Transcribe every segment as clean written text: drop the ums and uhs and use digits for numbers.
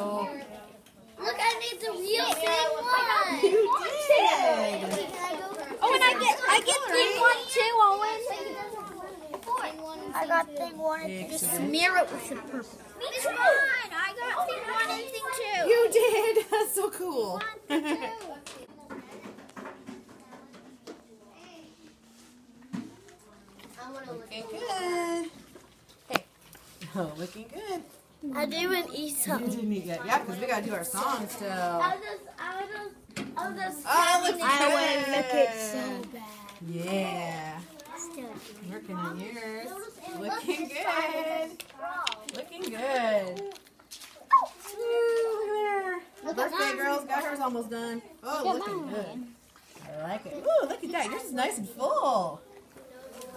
Look, I made the real thing one. You did. Oh, and I get thing one too, Owen. I got thing one and just smear it with some purple. It's mine. I got thing one and thing two. You did. That's so cool. Looking good. Hey. Oh, looking good. I didn't eat something. You didn't eat yet. Yeah, because we got to do our songs still. I just I want to look it so bad. Yeah. Working on yours. Looking good. Looking good. Ooh, look at there. Birthday girl's got hers almost done. Oh, looking good. I like it. Ooh, look at that. Yours is nice and full.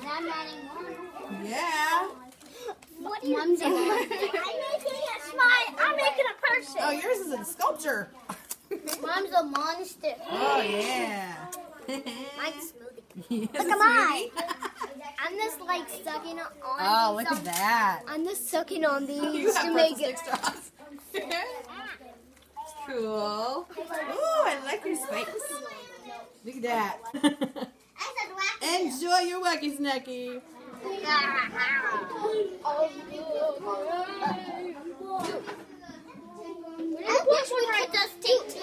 And I'm adding more. Yeah. What are you doing? I'm making a smile. I'm making a person. Oh, yours is a sculpture. Mom's a monster. Oh, yeah. Mine's smoothie. Yes, Look at mine. I'm just like sucking on. Oh, look at that. I'm just sucking on You these have to make it. straws. Cool. Ooh, I like your spikes. Look at that. Enjoy your wacky snacky. I wish we could just take 10.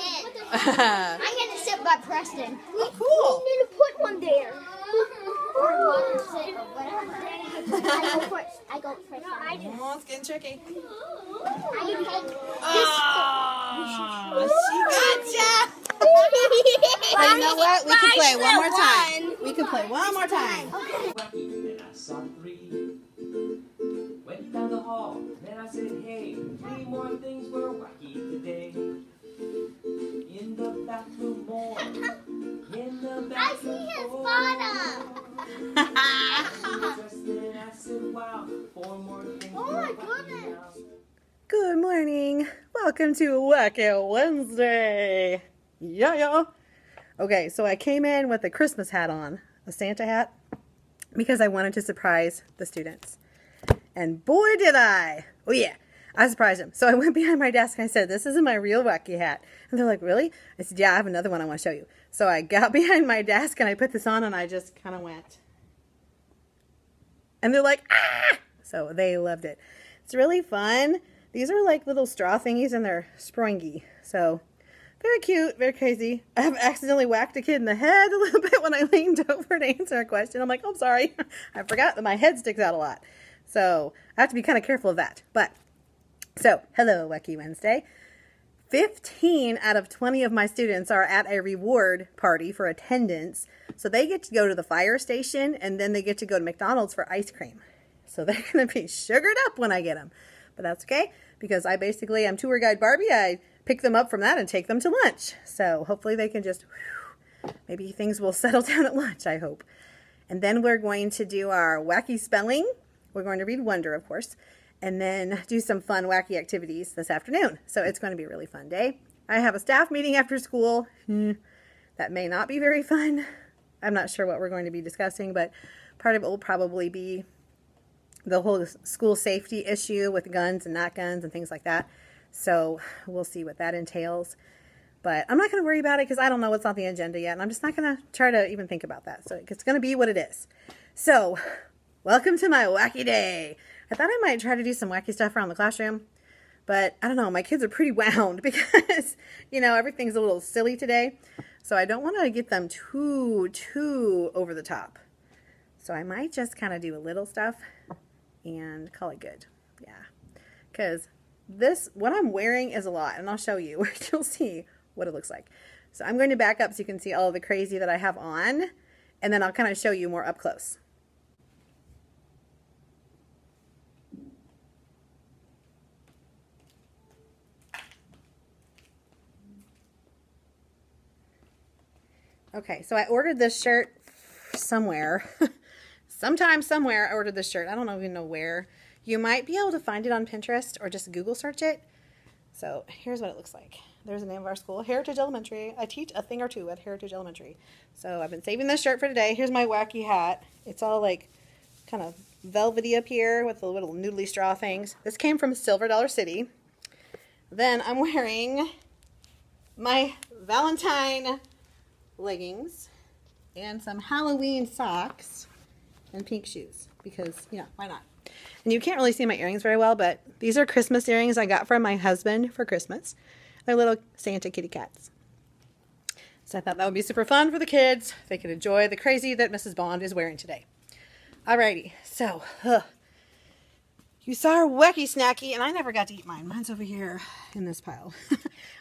I'm gonna sit by Preston. Oh, cool. We need to put one there. I go first. Oh, it's getting tricky. I Oh, she gotcha. Hey, you know what? We can play one more time. We can play one more time. Wacky, and I saw 3. Went down the hall, then I said, hey, 3 more things were wacky today. In the bathroom more. In the bathroom I see his bottom. Then I said, wow, 4 more things Oh were my wacky goodness. now. Good morning. Welcome to Wacky Wednesday. Yeah. Okay, so I came in with a Christmas hat on, a Santa hat, because I wanted to surprise the students. And boy, did I. Oh, yeah. I surprised them. So I went behind my desk and I said, this isn't my real wacky hat. And they're like, really? I said, yeah, I have another one I want to show you. So I got behind my desk and I put this on and I just kind of went. And they're like, ah! So they loved it. It's really fun. These are like little straw thingies and they're springy. So very cute, very crazy. I have accidentally whacked a kid in the head a little bit when I leaned over to answer a question. I'm like, oh, I'm sorry. I forgot that my head sticks out a lot. So I have to be kind of careful of that. So hello, Wacky Wednesday. 15 out of 20 of my students are at a reward party for attendance. So they get to go to the fire station and then they get to go to McDonald's for ice cream. So they're going to be sugared up when I get them. But that's okay because I'm tour guide Barbie. I pick them up from that and take them to lunch. So hopefully they can just, maybe things will settle down at lunch, I hope. And then we're going to do our wacky spelling. We're going to read Wonder, of course, and then do some fun wacky activities this afternoon. So it's going to be a really fun day. I have a staff meeting after school. That may not be very fun. I'm not sure what we're going to be discussing, but part of it will probably be the whole school safety issue with guns and not guns and things like that. So we'll see what that entails. But I'm not going to worry about it because I don't know what's on the agenda yet. And I'm just not going to try to even think about that. So it's going to be what it is. So welcome to my wacky day. I thought I might try to do some wacky stuff around the classroom. But I don't know. My kids are pretty wound because, you know, everything's a little silly today. So I don't want to get them too over the top. So I might just kind of do a little stuff and call it good. Yeah. Because what I'm wearing is a lot, and I'll show you. You'll see what it looks like. So I'm going to back up so you can see all of the crazy that I have on, and then I'll kind of show you more up close. Okay, so I ordered this shirt somewhere. Sometime, somewhere, I ordered this shirt. I don't even know where. You might be able to find it on Pinterest or just Google search it. So here's what it looks like. There's the name of our school, Heritage Elementary. I teach a thing or two at Heritage Elementary. So I've been saving this shirt for today. Here's my wacky hat. It's all like kind of velvety up here with the little noodly straw things. This came from Silver Dollar City. then I'm wearing my Valentine leggings and some Halloween socks and pink shoes because, you know, why not? And you can't really see my earrings very well, but these are Christmas earrings I got from my husband for Christmas. They're little Santa kitty cats. So I thought that would be super fun for the kids. They could enjoy the crazy that Mrs. Bond is wearing today. Alrighty, so you saw our wacky snacky, and I never got to eat mine. Mine's over here in this pile.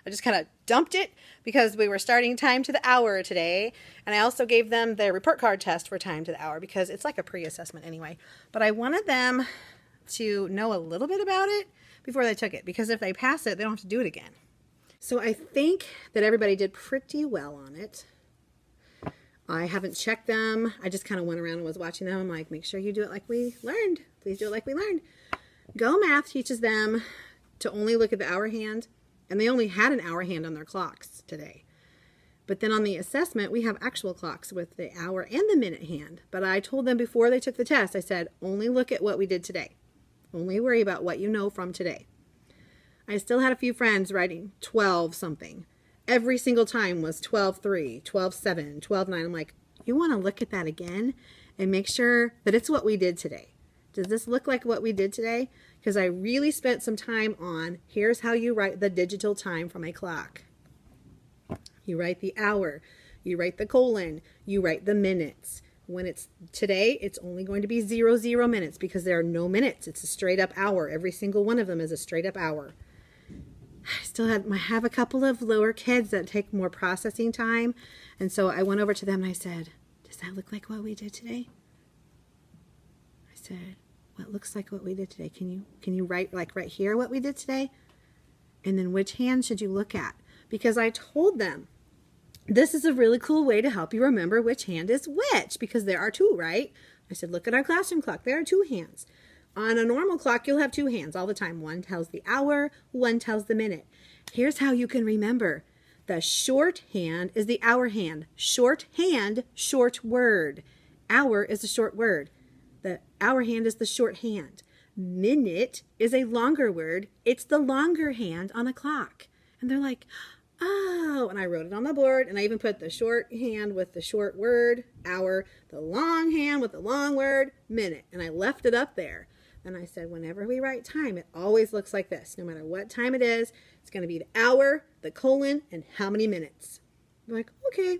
I just kind of dumped it because we were starting time to the hour today, and I also gave them their report card test for time to the hour because it's like a pre-assessment anyway. But I wanted them to know a little bit about it before they took it, because if they pass it, they don't have to do it again. So I think that everybody did pretty well on it. I haven't checked them. I just kind of went around and was watching them. I'm like, make sure you do it like we learned. Please do it like we learned. Go Math teaches them to only look at the hour hand, and they only had an hour hand on their clocks today. But then on the assessment, we have actual clocks with the hour and the minute hand. But I told them before they took the test, I said, only look at what we did today. Only worry about what you know from today. I still had a few friends writing 12 something. Every single time was 12-3, 12-7, 12-9. I'm like, you want to look at that again and make sure that it's what we did today. Does this look like what we did today? Because I really spent some time on, here's how you write the digital time from a clock. You write the hour, you write the colon, you write the minutes. When it's today, it's only going to be 00 minutes because there are no minutes. It's a straight up hour. Every single one of them is a straight up hour. I still have a couple of lower kids that take more processing time. And so I went over to them and I said, does that look like what we did today? I said, what looks like what we did today? Can you write like right here what we did today? And then which hand should you look at? Because I told them, this is a really cool way to help you remember which hand is which, because there are two, right? I said, look at our classroom clock. There are two hands. On a normal clock, you'll have two hands all the time. One tells the hour, one tells the minute. Here's how you can remember. The short hand is the hour hand. Short hand, short word. Hour is a short word. The hour hand is the short hand. Minute is a longer word. It's the longer hand on a clock. And they're like, oh, and I wrote it on the board, and I even put the short hand with the short word, hour, the long hand with the long word, minute, and I left it up there. And I said, whenever we write time, it always looks like this. No matter what time it is, it's going to be the hour, the colon, and how many minutes. I'm like, okay.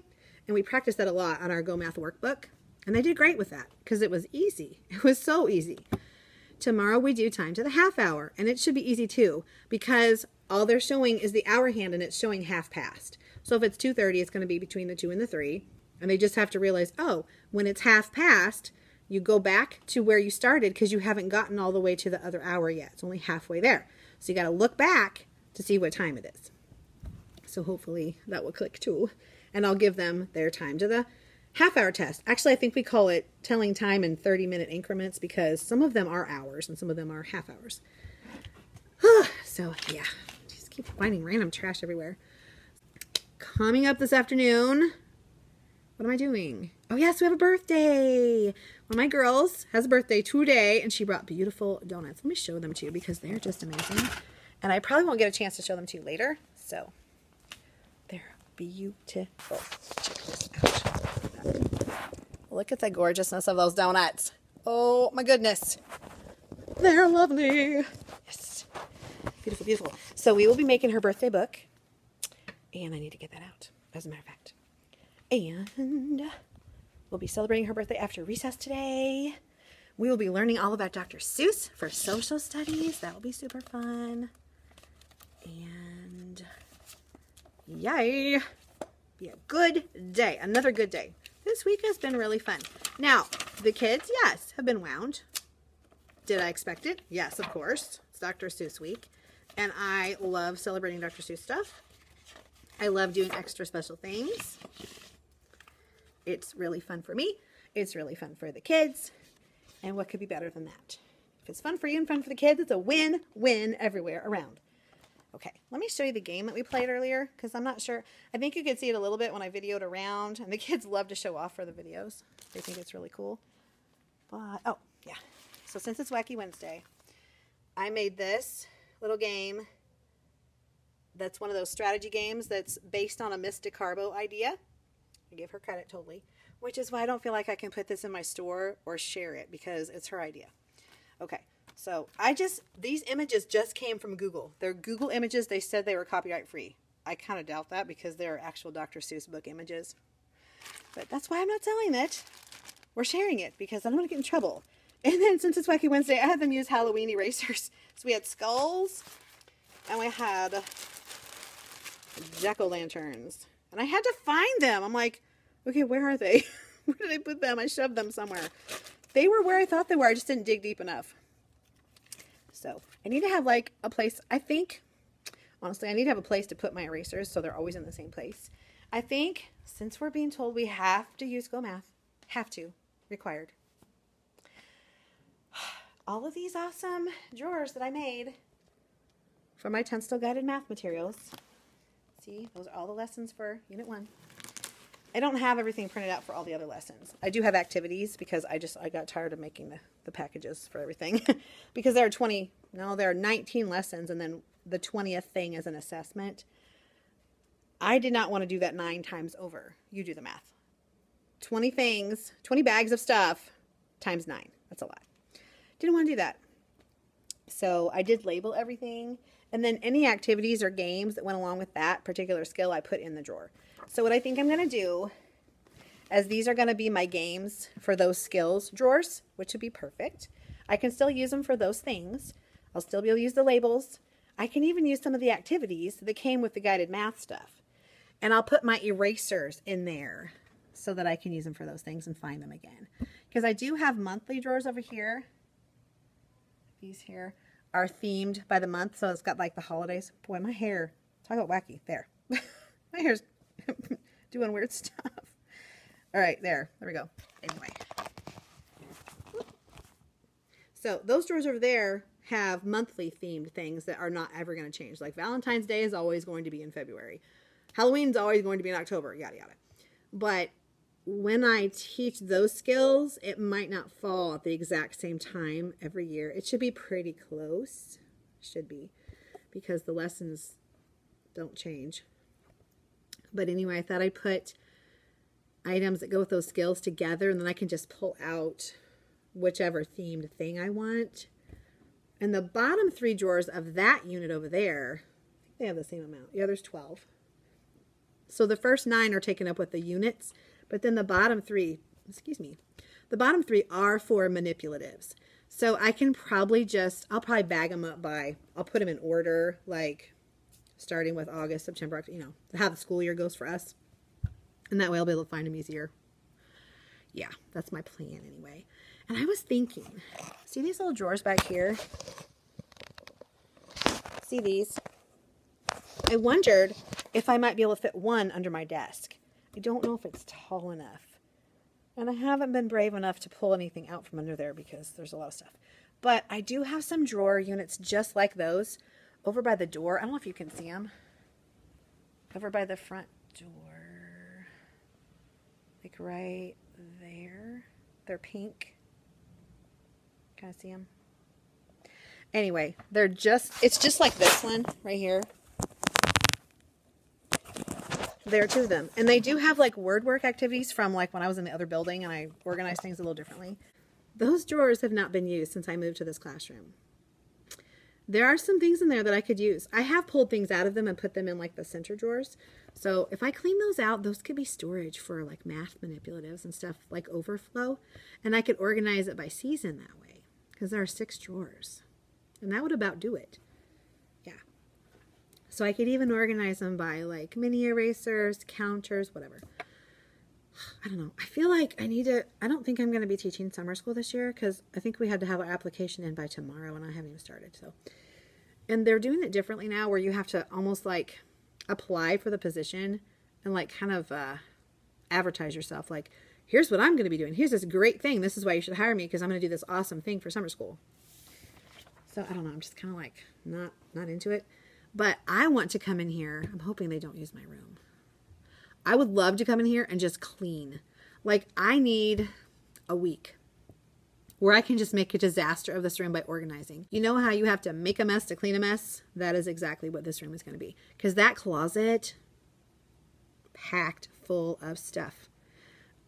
And we practiced that a lot on our Go Math workbook, and they did great with that because it was easy. It was so easy. Tomorrow we do time to the half hour, and it should be easy too because all they're showing is the hour hand, and it's showing half past. So if it's 2:30, it's going to be between the 2 and the 3. And they just have to realize, oh, when it's half past, you go back to where you started because you haven't gotten all the way to the other hour yet. It's only halfway there. So you got to look back to see what time it is. So hopefully that will click too. And I'll give them their time to the half hour test. Actually, I think we call it telling time in 30-minute increments because some of them are hours and some of them are half hours. So yeah. Keep finding random trash everywhere. Coming up this afternoon, what am I doing? Oh yes, we have a birthday. One of my girls has a birthday today, and she brought beautiful donuts. Let me show them to you because they're just amazing. And I probably won't get a chance to show them to you later. So they're beautiful. Check this out. Look at the gorgeousness of those donuts. Oh my goodness. They're lovely. Yes. Beautiful, beautiful. So we will be making her birthday book. And I need to get that out, as a matter of fact. And we'll be celebrating her birthday after recess today. We will be learning all about Dr. Seuss for social studies. That will be super fun. And yay. Be a good day. Another good day. This week has been really fun. Now, the kids, yes, have been wound. Did I expect it? Yes, of course. It's Dr. Seuss week. And I love celebrating Dr. Seuss stuff. I love doing extra special things. It's really fun for me. It's really fun for the kids. And what could be better than that? If it's fun for you and fun for the kids, it's a win-win everywhere around. Okay, let me show you the game that we played earlier because I'm not sure. I think you could see it a little bit when I videoed around. And the kids love to show off for the videos. They think it's really cool. But, oh, yeah. So since it's Wacky Wednesday, I made this little game That's one of those strategy games that's based on a Miss DeCarbo idea. I give her credit totally, which is why I don't feel like I can put this in my store or share it because it's her idea. Okay, so these images just came from Google. They're Google images. They said they were copyright free. I kind of doubt that because they're actual Dr. Seuss book images. But that's why I'm not selling it. We're sharing it because I don't want to get in trouble. And then since it's Wacky Wednesday, I had them use Halloween erasers. So we had skulls and we had jack-o'-lanterns. And I had to find them. I'm like, okay, where are they? Where did I put them? I shoved them somewhere. They were where I thought they were. I just didn't dig deep enough. So I need to have like a place. I think, honestly, I need to have a place to put my erasers so they're always in the same place. I think since we're being told we have to use Go Math, required. All of these awesome drawers that I made for my 10 Still Guided math materials. See, those are all the lessons for Unit 1. I don't have everything printed out for all the other lessons. I do have activities because I got tired of making the packages for everything. Because there are 19 lessons and then the 20th thing is an assessment. I did not want to do that 9 times over. You do the math. 20 things, 20 bags of stuff times 9. That's a lot. Didn't want to do that. So I did label everything. And then any activities or games that went along with that particular skill I put in the drawer. So what I think I'm going to do, as these are going to be my games for those skills drawers, which would be perfect. I can still use them for those things. I'll still be able to use the labels. I can even use some of the activities that came with the guided math stuff. And I'll put my erasers in there so that I can use them for those things and find them again. Because I do have monthly drawers over here. These here are themed by the month. So it's got like the holidays. Boy, my hair, talk about wacky. There. My hair's doing weird stuff. All right, there we go. Anyway. So those drawers over there have monthly themed things that are not ever going to change. Like Valentine's Day is always going to be in February. Halloween's always going to be in October, yada, yada. But when I teach those skills, it might not fall at the exact same time every year. It should be pretty close. Should be. Because the lessons don't change. But anyway, I thought I'd put items that go with those skills together, and then I can just pull out whichever themed thing I want. And the bottom 3 drawers of that unit over there, I think they have the same amount. Yeah, there's 12. So the first 9 are taken up with the units, but then the bottom 3, the bottom 3 are for manipulatives. So I can probably I'll probably bag them up I'll put them in order, like starting with August, September, October, how the school year goes for us. And that way I'll be able to find them easier. Yeah, that's my plan anyway. And I was thinking, see these little drawers back here? See these? I wondered if I might be able to fit one under my desk. I don't know if it's tall enough. And I haven't been brave enough to pull anything out from under there because there's a lot of stuff. But I do have some drawer units just like those over by the door. I don't know if you can see them. Over by the front door. Like right there. They're pink. Can I see them? Anyway, it's just like this one right here. There are 2 of them. And they do have like word work activities from like when I was in the other building and I organized things a little differently. Those drawers have not been used since I moved to this classroom. There are some things in there that I could use. I have pulled things out of them and put them in like the center drawers. So if I clean those out, those could be storage for like math manipulatives and stuff like overflow. And I could organize it by season that way because there are 6 drawers. And that would about do it. Yeah. So I could even organize them by like mini erasers, counters, whatever. I don't know. I feel like I don't think I'm going to be teaching summer school this year because I think we had to have our application in by tomorrow and I haven't even started. So, and they're doing it differently now where you have to almost like apply for the position and like kind of advertise yourself. Like, here's what I'm going to be doing. Here's this great thing. This is why you should hire me because I'm going to do this awesome thing for summer school. So I don't know. I'm just kind of like not into it. But I want to come in here. I'm hoping they don't use my room. I would love to come in here and just clean. Like I need a week where I can just make a disaster of this room by organizing. You know how you have to make a mess to clean a mess? That is exactly what this room is going to be. Because that closet, packed full of stuff.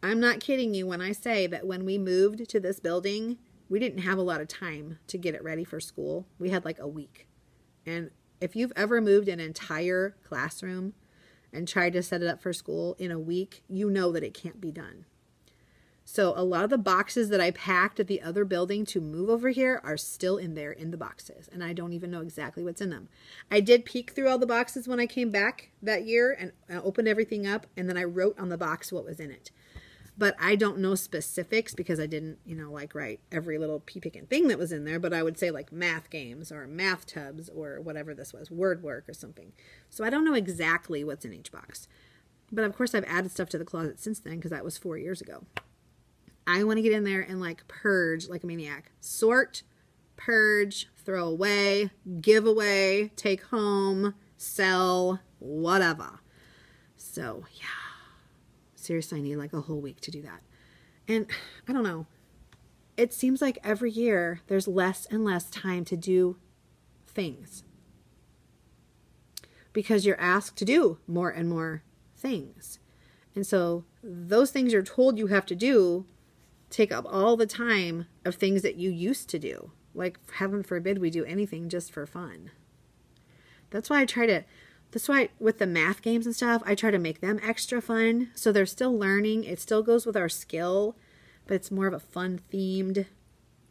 I'm not kidding you when I say that when we moved to this building, we didn't have a lot of time to get it ready for school. We had like a week. And if you've ever moved an entire classroom and tried to set it up for school in a week, you know that it can't be done. So a lot of the boxes that I packed at the other building to move over here are still in there in the boxes. And I don't even know exactly what's in them. I did peek through all the boxes when I came back that year and opened everything up. And then I wrote on the box what was in it. But I don't know specifics because I didn't, you know, like write every little pea-picking thing that was in there. But I would say like math games or math tubs or whatever this was, word work or something. So I don't know exactly what's in each box. But of course I've added stuff to the closet since then because that was 4 years ago. I want to get in there and like purge like a maniac. Sort, purge, throw away, give away, take home, sell, whatever. So yeah. Seriously, I need like a whole week to do that. And I don't know. It seems like every year there's less and less time to do things. Because you're asked to do more and more things. And so those things you're told you have to do take up all the time of things that you used to do. Like, heaven forbid we do anything just for fun. That's why with the math games and stuff, I try to make them extra fun. So they're still learning. It still goes with our skill, but it's more of a fun themed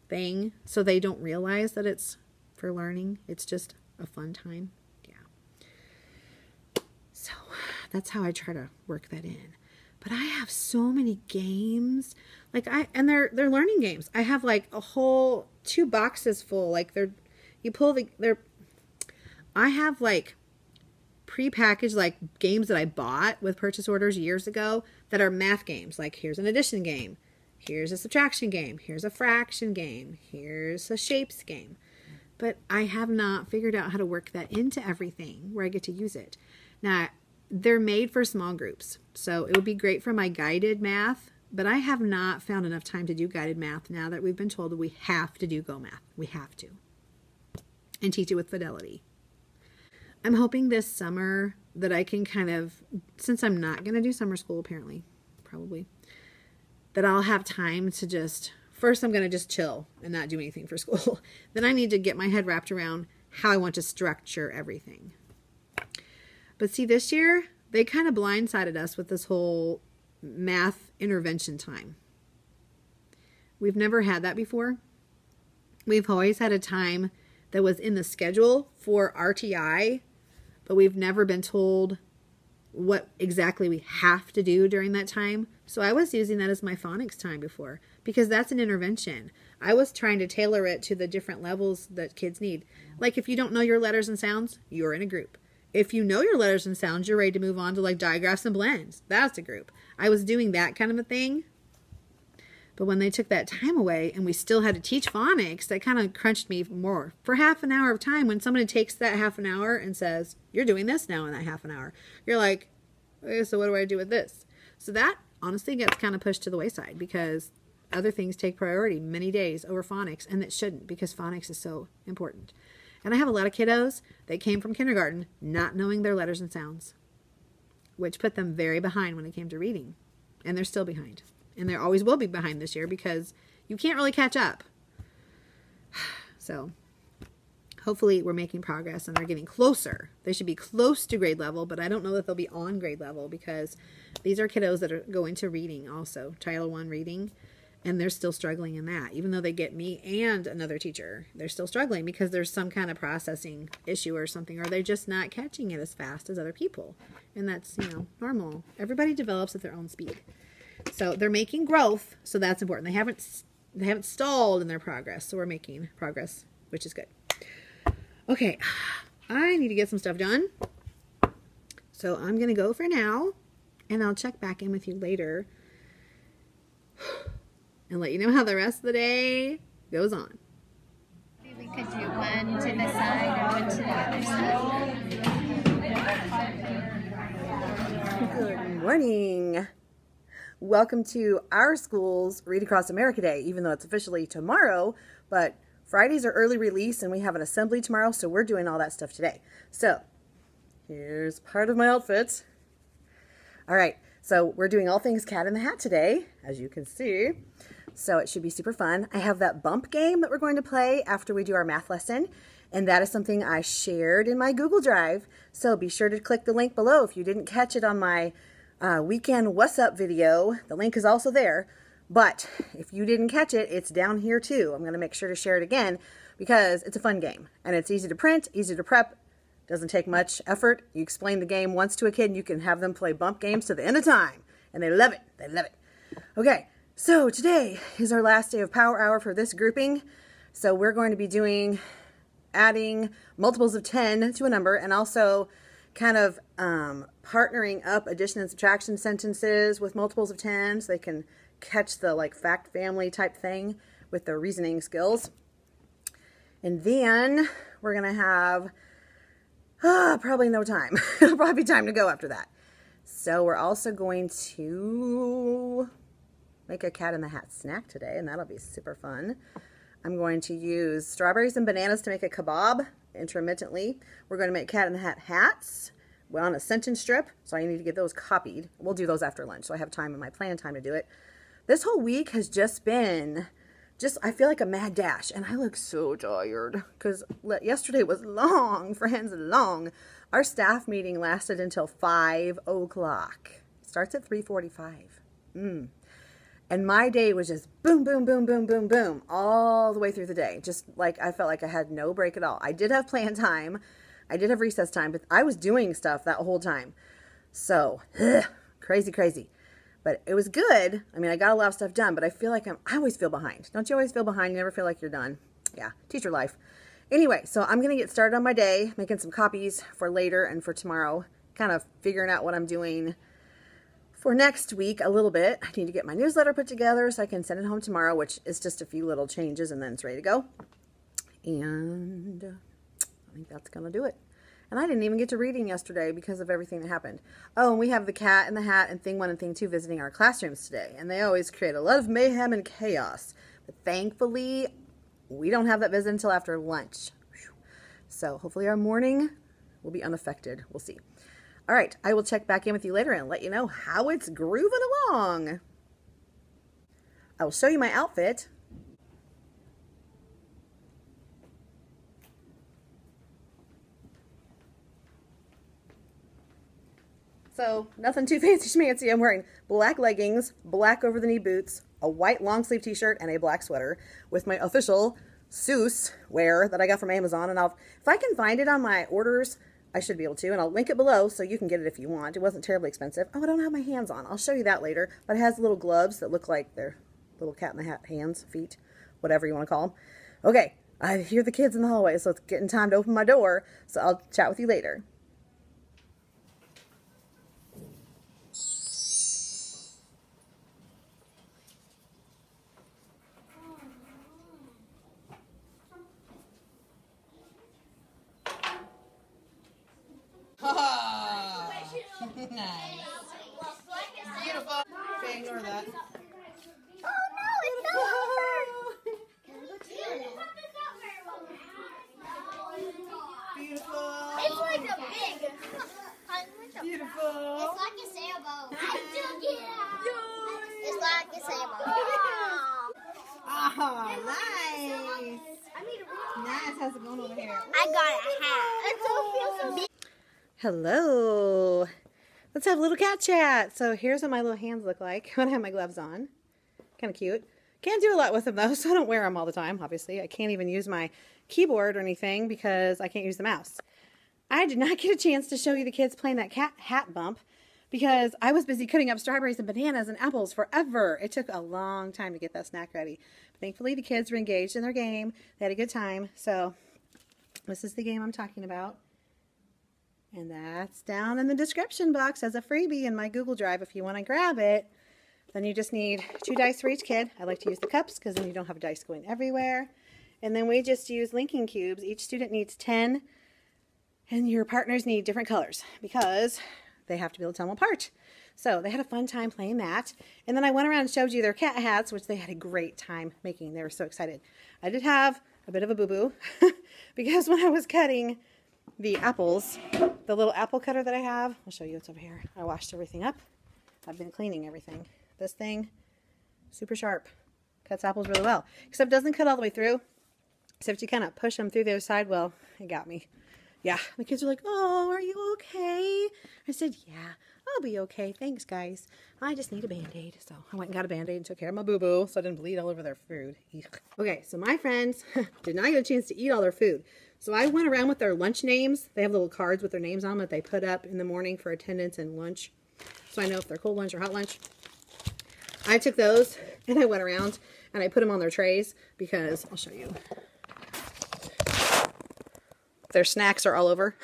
thing. So they don't realize that it's for learning. It's just a fun time. Yeah. So that's how I try to work that in. But I have so many games. And they're learning games. I have like a whole 2 boxes full. Like I have like prepackaged like games that I bought with purchase orders years ago that are math games. Like here's an addition game, here's a subtraction game, here's a fraction game, here's a shapes game. But I have not figured out how to work that into everything where I get to use it. Now, they're made for small groups, so it would be great for my guided math, but I have not found enough time to do guided math now that we've been told that we have to do Go Math. We have to. And teach it with fidelity. I'm hoping this summer that I can kind of, since I'm not going to do summer school apparently, probably, that I'll have time to just, first I'm going to just chill and not do anything for school. Then I need to get my head wrapped around how I want to structure everything. But see, this year, they kind of blindsided us with this whole math intervention time. We've never had that before. We've always had a time that was in the schedule for RTI, but we've never been told what exactly we have to do during that time. So I was using that as my phonics time before because that's an intervention. I was trying to tailor it to the different levels that kids need. Like if you don't know your letters and sounds, you're in a group. If you know your letters and sounds, you're ready to move on to like digraphs and blends. That's a group. I was doing that kind of a thing. But when they took that time away and we still had to teach phonics, that kind of crunched me more. For half an hour of time, when somebody takes that half an hour and says, you're doing this now in that half an hour, you're like, okay, so what do I do with this? So that honestly gets kind of pushed to the wayside because other things take priority many days over phonics, and it shouldn't because phonics is so important. And I have a lot of kiddos that came from kindergarten not knowing their letters and sounds, which put them very behind when it came to reading. And they're still behind. And there always will be behind this year because you can't really catch up. So hopefully we're making progress and they're getting closer. They should be close to grade level, but I don't know that they'll be on grade level because these are kiddos that are going to reading also, Title I reading, and they're still struggling in that. Even though they get me and another teacher, they're still struggling because there's some kind of processing issue or something, or they're just not catching it as fast as other people. And that's, you know, normal. Everybody develops at their own speed. So they're making growth, so that's important. They haven't stalled in their progress, so we're making progress, which is good. Okay, I need to get some stuff done. So I'm going to go for now, and I'll check back in with you later and let you know how the rest of the day goes on. We could do one to the side and one to the other side. Good morning. welcome to our school's Read Across America Day, even though it's officially tomorrow, but Fridays are early release and we have an assembly tomorrow, so we're doing all that stuff today. So here's part of my outfit. All right, so we're doing all things Cat in the Hat today, as you can see. So it should be super fun. I have that bump game that we're going to play after we do our math lesson, and that is something I shared in my Google Drive. So be sure to click the link below if you didn't catch it on my weekend What's Up video. The link is also there. But if you didn't catch it, it's down here too. I'm going to make sure to share it again because it's a fun game. And it's easy to print, easy to prep, doesn't take much effort. You explain the game once to a kid and you can have them play bump games to the end of time. And they love it. They love it. Okay, so today is our last day of Power Hour for this grouping. So we're going to be adding multiples of 10 to a number and also kind of partnering up addition and subtraction sentences with multiples of 10 so they can catch the like fact family type thing with their reasoning skills. And then we're going to have probably no time. It'll probably be time to go after that. So we're also going to make a Cat in the Hat snack today, and that'll be super fun. I'm going to use strawberries and bananas to make a kebab intermittently. We're going to make Cat in the Hat hats. We're on a sentence strip, so I need to get those copied. We'll do those after lunch, so I have time in my plan time to do it. This whole week has just been, I feel like a mad dash, and I look so tired because yesterday was long, friends, long. Our staff meeting lasted until 5 o'clock. It starts at 3:45. And my day was just boom, boom, boom, boom, boom, boom, all the way through the day. Just like I felt like I had no break at all. I did have plan time. I did have recess time, but I was doing stuff that whole time. So, crazy, crazy. But it was good. I mean, I got a lot of stuff done, but I feel like I always feel behind. Don't you always feel behind? You never feel like you're done. Yeah, teacher life. Anyway, so I'm going to get started on my day, making some copies for later and for tomorrow, kind of figuring out what I'm doing for next week a little bit. I need to get my newsletter put together so I can send it home tomorrow, which is just a few little changes and then it's ready to go. And I think that's going to do it. And I didn't even get to reading yesterday because of everything that happened. Oh, and we have the Cat in the Hat and Thing 1 and Thing 2 visiting our classrooms today. And they always create a lot of mayhem and chaos. But thankfully, we don't have that visit until after lunch. So hopefully our morning will be unaffected. We'll see. All right, I will check back in with you later and let you know how it's grooving along. I will show you my outfit. So, nothing too fancy schmancy. I'm wearing black leggings, black over-the-knee boots, a white long-sleeve t-shirt, and a black sweater with my official Seuss wear that I got from Amazon. And if I can find it on my orders, I should be able to. And I'll link it below so you can get it if you want. It wasn't terribly expensive. Oh, I don't have my hands on. I'll show you that later. But it has little gloves that look like they're little Cat in the Hat hands, feet, whatever you want to call them. Okay, I hear the kids in the hallway, so it's getting time to open my door. So I'll chat with you later. Nice. Beautiful. Okay, ignore that. Oh no, it's not Beautiful. It's like a big. Beautiful. It's like a sailboat. I took it out. It's like a sailboat. Oh, nice. Nice. How's it going over here? I got a hat. It feels so big. Hello. Let's have a little cat chat. So here's what my little hands look like when I have my gloves on. Kind of cute. Can't do a lot with them though, so I don't wear them all the time, obviously. I can't even use my keyboard or anything because I can't use the mouse. I did not get a chance to show you the kids playing that Cat Hat Bump because I was busy cutting up strawberries and bananas and apples forever. It took a long time to get that snack ready. But thankfully, the kids were engaged in their game. They had a good time. So this is the game I'm talking about. And that's down in the description box as a freebie in my Google Drive if you want to grab it. Then you just need 2 dice for each kid. I like to use the cups because then you don't have dice going everywhere. And then we just use linking cubes. Each student needs 10, and your partners need different colors because they have to be able to tell them apart. So they had a fun time playing that. And then I went around and showed you their cat hats, which they had a great time making. They were so excited. I did have a bit of a boo-boo because when I was cutting the apples, the little apple cutter that I have, I'll show you what's over here. I washed everything up. I've been cleaning everything. This thing, super sharp, cuts apples really well. Except it doesn't cut all the way through. Except you kind of push them through the other side. Well, it got me. Yeah, the kids were like, oh, are you okay? I said, yeah, I'll be okay. Thanks, guys. I just need a Band-Aid. So I went and got a Band-Aid and took care of my boo-boo so I didn't bleed all over their food. Eek. Okay, so my friends did not get a chance to eat all their food. So I went around with their lunch names. They have little cards with their names on them that they put up in the morning for attendance and lunch. So I know if they're cold lunch or hot lunch. I took those and I went around and I put them on their trays because, I'll show you. Their snacks are all over.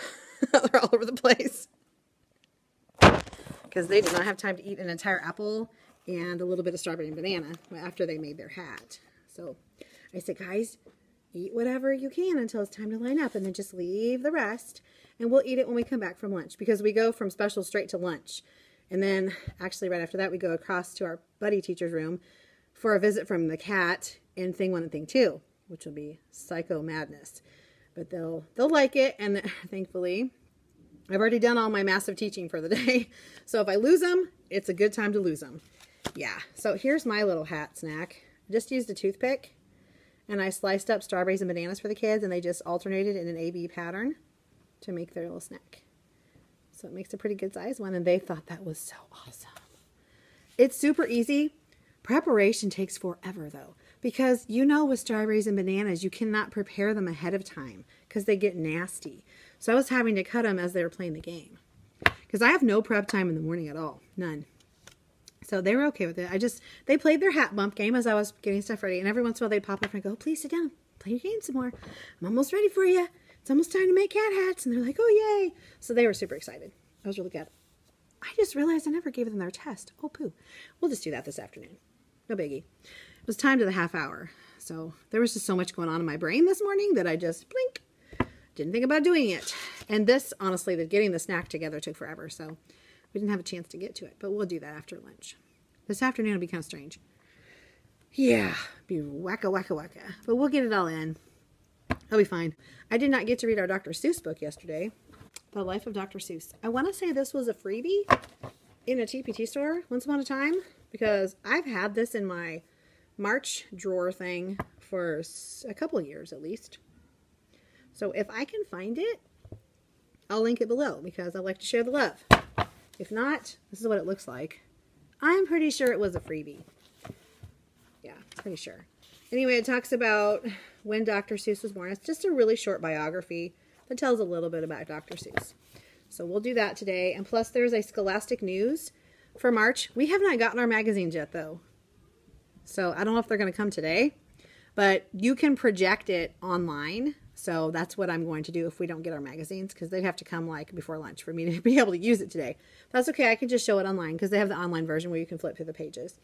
They're all over the place. Because they did not have time to eat an entire apple and a little bit of strawberry and banana after they made their hat. So I said, guys, eat whatever you can until it's time to line up and then just leave the rest and we'll eat it when we come back from lunch because we go from special straight to lunch. And then actually right after that we go across to our buddy teacher's room for a visit from the cat in Thing 1 and Thing 2, which will be psycho madness. But they'll like it, and thankfully, I've already done all my massive teaching for the day. So if I lose them, it's a good time to lose them. Yeah, so here's my little hat snack. I just used a toothpick, and I sliced up strawberries and bananas for the kids, and they just alternated in an A-B pattern to make their little snack. So it makes a pretty good size one, and they thought that was so awesome. It's super easy. Preparation takes forever, though. Because you know with strawberries and bananas, you cannot prepare them ahead of time because they get nasty. So I was having to cut them as they were playing the game. Because I have no prep time in the morning at all. None. So they were okay with it. They played their hat bump game as I was getting stuff ready. And every once in a while they'd pop up and go, please sit down. Play your game some more. I'm almost ready for you. It's almost time to make cat hats. And they're like, oh, yay. So they were super excited. I was really good. I just realized I never gave them their test. Oh, poo. We'll just do that this afternoon. No biggie. It was time to the half hour. So there was just so much going on in my brain this morning that I just blink. Didn't think about doing it. And this, honestly, getting the snack together took forever. So we didn't have a chance to get to it. But we'll do that after lunch. This afternoon will be kind of strange. Yeah. Be wacka, wacka, wacka. But we'll get it all in. I'll be fine. I did not get to read our Dr. Seuss book yesterday. The Life of Dr. Seuss. I want to say this was a freebie in a TpT store once upon a time. Because I've had this in my March drawer thing for a couple of years at least. So if I can find it, I'll link it below because I like to share the love. If not, this is what it looks like. I'm pretty sure it was a freebie. Yeah, pretty sure. Anyway, it talks about when Dr. Seuss was born. It's just a really short biography that tells a little bit about Dr. Seuss. So we'll do that today. And plus there's a Scholastic News for March. We have not gotten our magazines yet though. So I don't know if they're going to come today, but you can project it online. So that's what I'm going to do if we don't get our magazines because they'd have to come like before lunch for me to be able to use it today. That's okay. I can just show it online because they have the online version where you can flip through the pages.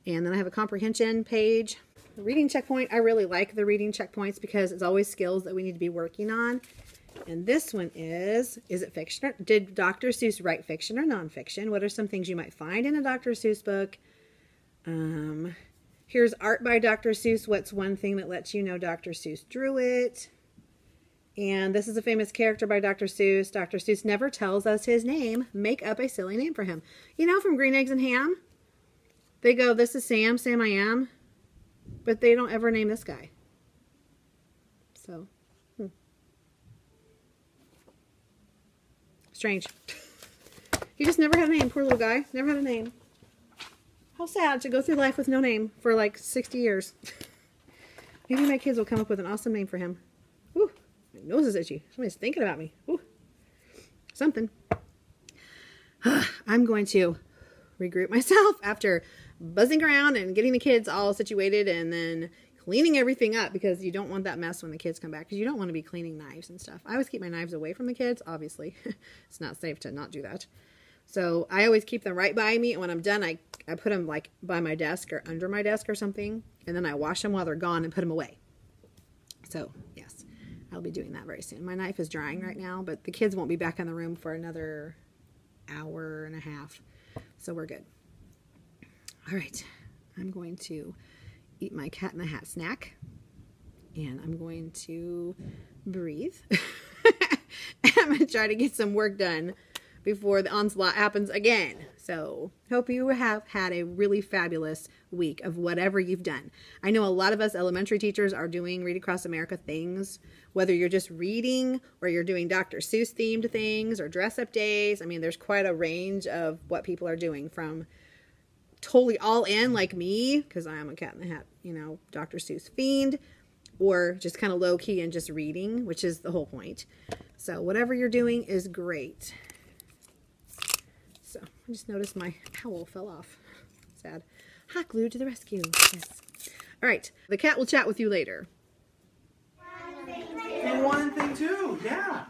And then I have a comprehension page. The reading checkpoint. I really like the reading checkpoints because it's always skills that we need to be working on. And this one is it fiction? Did Dr. Seuss write fiction or nonfiction? What are some things you might find in a Dr. Seuss book? Here's art by Dr. Seuss. What's one thing that lets you know Dr. Seuss drew it? And this is a famous character by Dr. Seuss. Dr. Seuss never tells us his name. Make up a silly name for him. You know from Green Eggs and Ham? They go, this is Sam, Sam I am. But they don't ever name this guy. So, strange. He just never had a name. Poor little guy. Never had a name. How sad to go through life with no name for like 60 years. Maybe my kids will come up with an awesome name for him. Woo. My nose is itchy. Somebody's thinking about me. Woo. Something. I'm going to regroup myself after buzzing around and getting the kids all situated and then cleaning everything up because you don't want that mess when the kids come back because you don't want to be cleaning knives and stuff. I always keep my knives away from the kids, obviously. It's not safe to not do that. So I always keep them right by me, and when I'm done, I put them like by my desk or under my desk or something, and then I wash them while they're gone and put them away. So, yes, I'll be doing that very soon. My knife is drying right now, but the kids won't be back in the room for another hour and a half. So we're good. All right. I'm going to eat my Cat in the Hat snack. And I'm going to breathe. I'm going to try to get some work done before the onslaught happens again. So hope you have had a really fabulous week of whatever you've done. I know a lot of us elementary teachers are doing Read Across America things, whether you're just reading or you're doing Dr. Seuss themed things or dress up days. I mean, there's quite a range of what people are doing, from totally all in like me, because I am a Cat in the Hat, you know, Dr. Seuss fiend, or just kind of low key and just reading, which is the whole point. So whatever you're doing is great. So I just noticed my owl fell off. Sad. Hot glue to the rescue. Yes. All right. The cat will chat with you later. Thing 1 and thing 2. Yeah.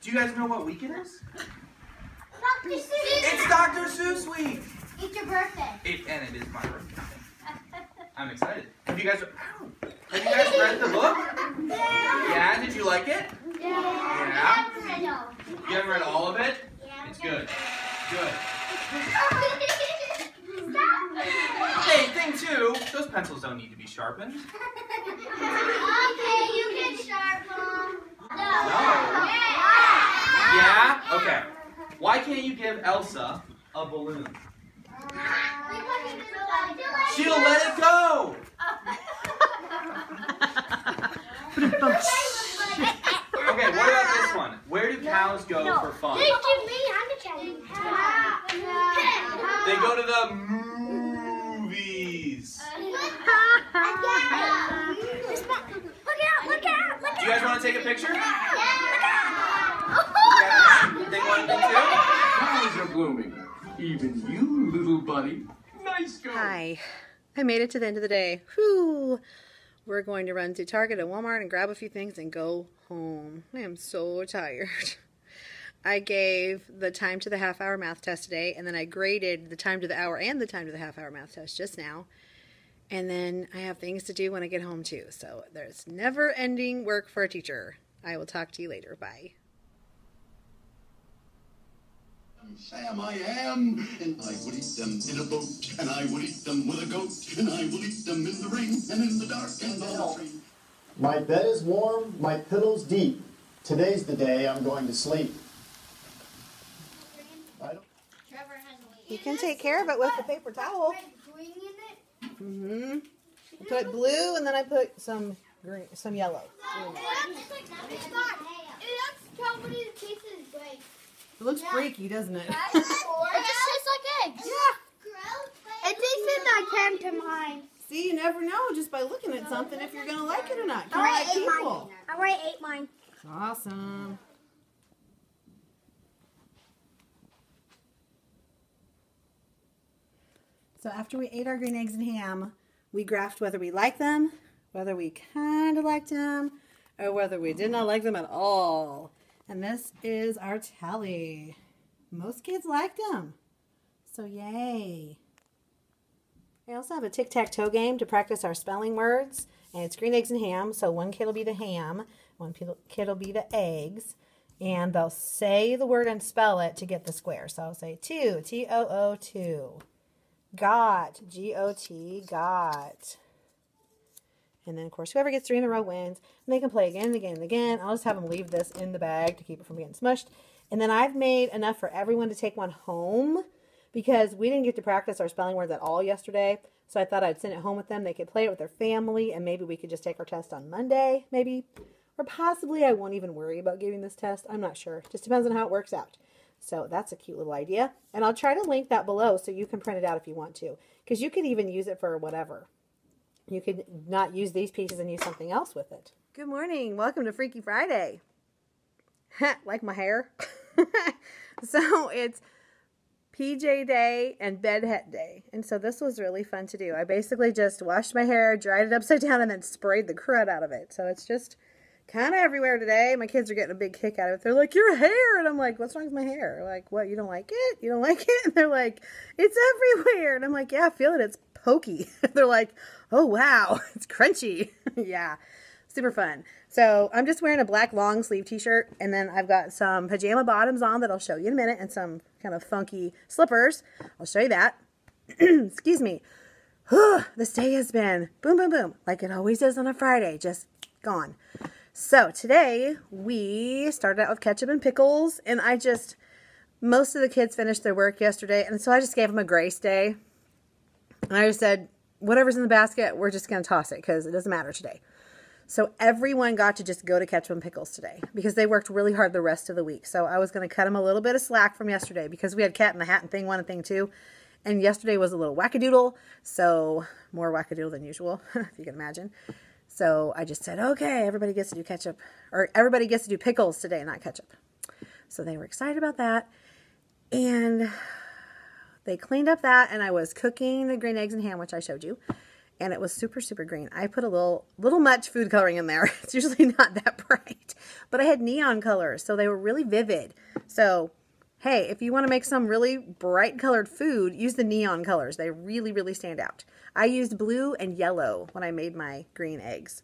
Do you guys know what week it is? Dr. Seuss. It's Dr. Seuss week. It's your birthday. And it is my birthday. I'm excited. Have you guys read the book? Yeah. Did you like it? Yeah. You haven't read all of it? It's good. Good. Hey, thing 2, those pencils don't need to be sharpened. Okay, you can sharpen. No. Yeah? Okay. Why can't you give Elsa a balloon? She'll let it go! Okay, what about this one? Where do cows go for fun? They give me, I'm a child. They go to the movies. Look out. Do you guys want to take a picture? Look Thing 1 and thing 2? Flowers are blooming. Even you, little buddy. Nice go. Hi. I made it to the end of the day. Whew. We're going to run to Target and Walmart and grab a few things and go home. I am so tired. I gave the time to the half-hour math test today, and then I graded the time to the hour and the time to the half-hour math test just now. And then I have things to do when I get home too. So there's never-ending work for a teacher. I will talk to you later. Bye. Sam I am, and I would eat them in a boat, and I would eat them with a goat, and I will eat them in the rain, and in the dark, and on the train. My bed is warm, my pillow's deep. Today's the day I'm going to sleep. You can take care of it with the paper towel. Mm-hmm. I put blue, and then I put some green, some yellow. It looks freaky, doesn't it? It just tastes like eggs. Yeah. It tasted like came to mine. See, you never know just by looking at something if you're going to like it or not. Kind of like people. I already ate mine. Awesome. So after we ate our green eggs and ham, we graphed whether we liked them, whether we kind of liked them, or whether we did not like them at all. And this is our tally. Most kids liked them. So yay. I also have a Tic Tac Toe game to practice our spelling words. And it's green eggs and ham. So one kid will be the ham. One kid will be the eggs. And they'll say the word and spell it to get the square. So I'll say two, T-O-O, two. Got, G-O-T, got. And then, of course, whoever gets 3 in a row wins. And they can play again and again and again. I'll just have them leave this in the bag to keep it from getting smushed. And then I've made enough for everyone to take one home because we didn't get to practice our spelling words at all yesterday. So I thought I'd send it home with them. They could play it with their family, and maybe we could just take our test on Monday, maybe. Or possibly I won't even worry about giving this test. I'm not sure. Just depends on how it works out. So that's a cute little idea. And I'll try to link that below so you can print it out if you want to. Because you could even use it for whatever. You could not use these pieces and use something else with it. Good morning. Welcome to Freaky Friday. Like my hair. So it's PJ day and bedhead day. And so this was really fun to do. I basically just washed my hair, dried it upside down, and then sprayed the crud out of it. So it's just kind of everywhere today. My kids are getting a big kick out of it. They're like, your hair. And I'm like, what's wrong with my hair? Like, what? You don't like it? You don't like it? And they're like, it's everywhere. And I'm like, yeah, I feel it. It's pokey. They're like, oh, wow. It's crunchy. Yeah. Super fun. So I'm just wearing a black long sleeve t-shirt, and then I've got some pajama bottoms on that I'll show you in a minute, and some kind of funky slippers. I'll show you that. Excuse me. This day has been boom, boom, boom, like it always is on a Friday, just gone. So today we started out with ketchup and pickles, and most of the kids finished their work yesterday, and so I just gave them a grace day. And I just said, whatever's in the basket, we're just going to toss it because it doesn't matter today. So everyone got to just go to ketchup and pickles today because they worked really hard the rest of the week. So I was going to cut them a little bit of slack from yesterday because we had Cat in the Hat and Thing 1 and Thing 2. And yesterday was a little wackadoodle, so more wackadoodle than usual, if you can imagine. So I just said, okay, everybody gets to do ketchup, or everybody gets to do pickles today, not ketchup. So they were excited about that. And they cleaned up that, and I was cooking the green eggs and ham, which I showed you. And it was super, super green. I put a little much food coloring in there. It's usually not that bright. But I had neon colors, so they were really vivid. So, hey, if you want to make some really bright colored food, use the neon colors. They really, really stand out. I used blue and yellow when I made my green eggs.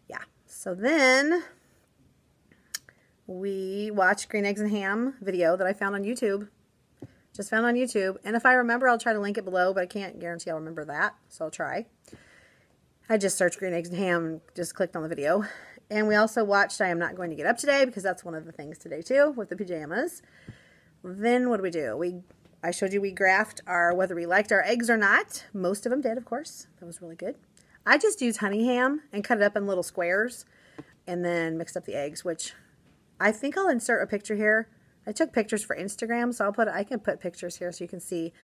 Yeah. So then we watched Green Eggs and Ham video that I found on YouTube. Just found on YouTube. And if I remember, I'll try to link it below, but I can't guarantee I'll remember that. So I'll try. I just searched Green Eggs and Ham and just clicked on the video. And we also watched I Am Not Going to Get Up Today, because that's one of the things today too, with the pajamas. Then what do? I showed you we graphed whether we liked our eggs or not. Most of them did, of course. That was really good. I just used honey ham and cut it up in little squares and then mixed up the eggs, which I think I'll insert a picture here. I took pictures for Instagram, so I can put pictures here so you can see.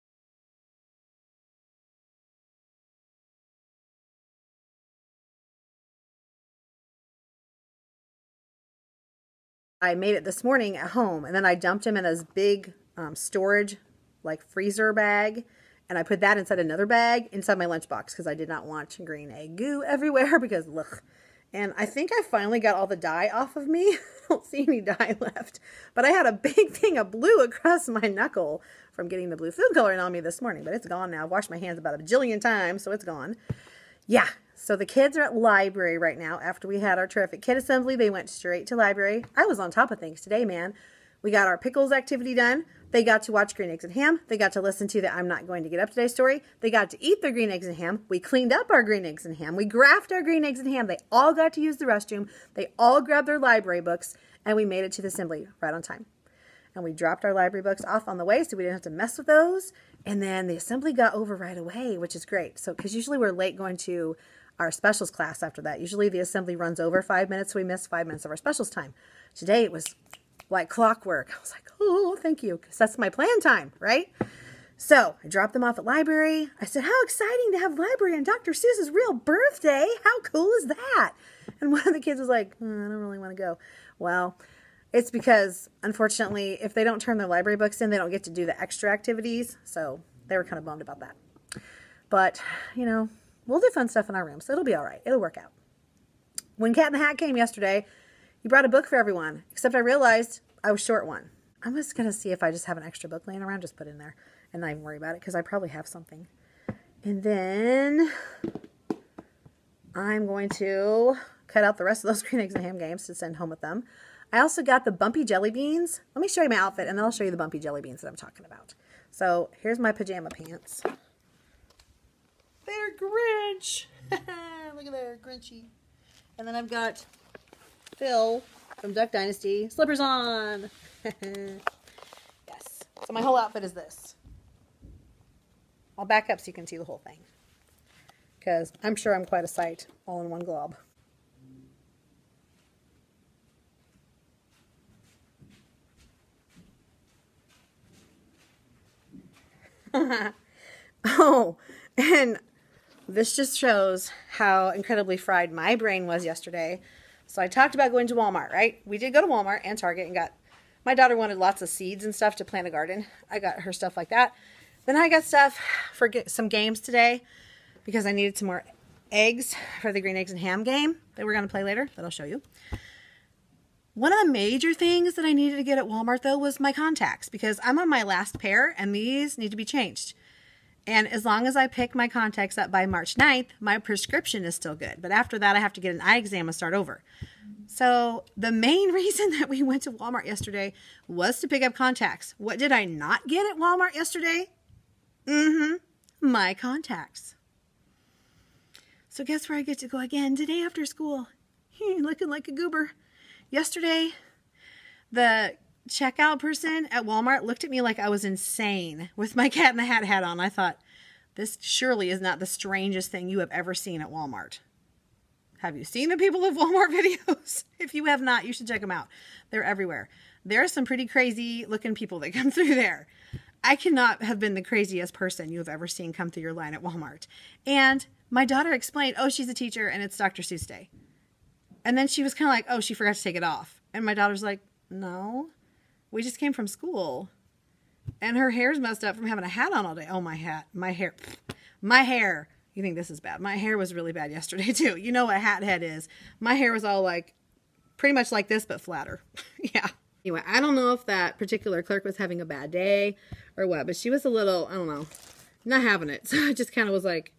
I made it this morning at home, and then I dumped him in this big storage, like freezer bag, and I put that inside another bag inside my lunchbox because I did not want green egg goo everywhere because ugh. And I think I finally got all the dye off of me. I don't see any dye left. But I had a big thing of blue across my knuckle from getting the blue food coloring on me this morning. But it's gone now. I've washed my hands about a bajillion times, so it's gone. Yeah, so the kids are at library right now. After we had our terrific kid assembly, they went straight to library. I was on top of things today, man. We got our pickles activity done. They got to watch Green Eggs and Ham. They got to listen to the I'm Not Going to Get Up Today story. They got to eat their green eggs and ham. We cleaned up our green eggs and ham. We graphed our green eggs and ham. They all got to use the restroom. They all grabbed their library books, and we made it to the assembly right on time. And we dropped our library books off on the way so we didn't have to mess with those. And then the assembly got over right away, which is great. So, because usually we're late going to our specials class after that. Usually the assembly runs over 5 minutes, so we miss 5 minutes of our specials time. Today it was like clockwork. I was like, oh, thank you, because that's my plan time, right? So I dropped them off at library. I said, how exciting to have library on Dr. Seuss's real birthday. How cool is that? And one of the kids was like, I don't really want to go. Well, it's because, unfortunately, if they don't turn their library books in, they don't get to do the extra activities. So they were kind of bummed about that. But, you know, we'll do fun stuff in our room, so it'll be all right. It'll work out. When Cat in the Hat came yesterday, he brought a book for everyone, except I realized I was short one. I'm just going to see if I just have an extra book laying around, just put in there and not even worry about it, because I probably have something. And then I'm going to cut out the rest of those Green Eggs and Ham games to send home with them. I also got the bumpy jelly beans. Let me show you my outfit, and then I'll show you the bumpy jelly beans that I'm talking about. So here's my pajama pants. They're Grinch. Look at there, Grinchy. And then I've got Phil from Duck Dynasty slippers on. Yes. So my whole outfit is this. I'll back up so you can see the whole thing, because I'm sure I'm quite a sight all in one glob. Oh, and this just shows how incredibly fried my brain was yesterday. So I talked about going to Walmart, right? We did go to Walmart and Target and got, my daughter wanted lots of seeds and stuff to plant a garden. I got her stuff like that. Then I got stuff for some games today because I needed some more eggs for the Green Eggs and Ham game that we're going to play later, that I'll show you. One of the major things that I needed to get at Walmart, though, was my contacts, because I'm on my last pair and these need to be changed. And as long as I pick my contacts up by March 9th, my prescription is still good. But after that, I have to get an eye exam and start over. So the main reason that we went to Walmart yesterday was to pick up contacts. What did I not get at Walmart yesterday? My contacts. So guess where I get to go again today after school? Looking like a goober. Yesterday, the checkout person at Walmart looked at me like I was insane with my Cat in the Hat hat on. I thought, this surely is not the strangest thing you have ever seen at Walmart. Have you seen the People of Walmart videos? If you have not, you should check them out. They're everywhere. There are some pretty crazy looking people that come through there. I cannot have been the craziest person you have ever seen come through your line at Walmart. And my daughter explained, oh, she's a teacher and it's Dr. Seuss Day. And then she was kind of like, oh, she forgot to take it off. And my daughter's like, no. We just came from school and her hair's messed up from having a hat on all day. Oh, my hair. You think this is bad? My hair was really bad yesterday too. You know what hat head is. My hair was all like, pretty much like this, but flatter. Yeah. Anyway, I don't know if that particular clerk was having a bad day or what, but she was a little, I don't know, not having it. So I just kind of was like,